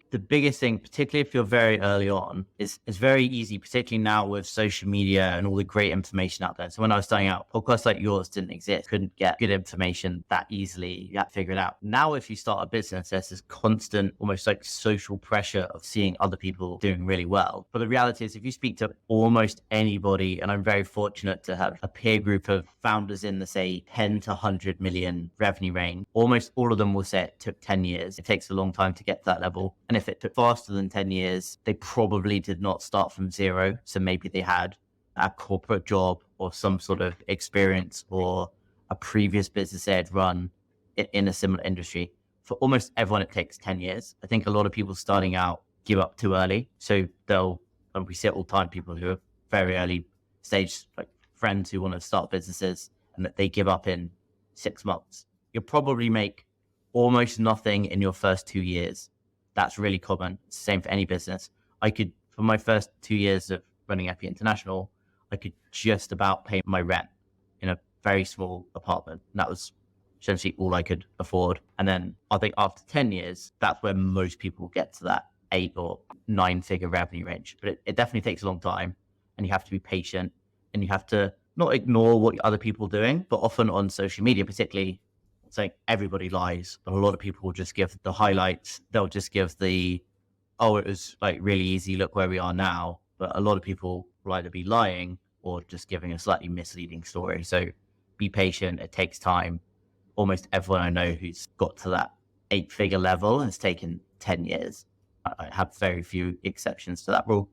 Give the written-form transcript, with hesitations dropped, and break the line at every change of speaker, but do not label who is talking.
The biggest thing, particularly if you're very early on, is it's very easy, particularly now with social media and all the great information out there. So when I was starting out, podcasts like yours didn't exist, couldn't get good information that easily. You had to figure it out. Now, if you start a business, there's this constant, almost like social pressure of seeing other people doing really well. But the reality is, if you speak to almost anybody, and I'm very fortunate to have a peer group of founders in the, say, 10 to 100 million revenue range, almost all of them will say it took 10 years. It takes a long time to get to that level. And if it took faster than 10 years, they probably did not start from zero. So maybe they had a corporate job or some sort of experience or a previous business they had run in a similar industry. For almost everyone, it takes 10 years. I think a lot of people starting out give up too early. So and we see it all the time, people who are very early stage, like friends who want to start businesses, and that they give up in 6 months. You'll probably make almost nothing in your first 2 years. That's really common. It's the same for any business. For my first 2 years of running Epi International, I could just about pay my rent in a very small apartment. And that was essentially all I could afford. And then I think after 10 years, that's where most people get to that 8 or 9 figure revenue range. But it definitely takes a long time, and you have to be patient, and you have to not ignore what other people are doing, but often on social media, particularly, it's like everybody lies, but a lot of people will just give the highlights. They'll just give it was like really easy, look where we are now. But a lot of people will either be lying or just giving a slightly misleading story. So be patient. It takes time. Almost everyone I know who's got to that 8-figure level has taken 10 years. I have very few exceptions to that rule.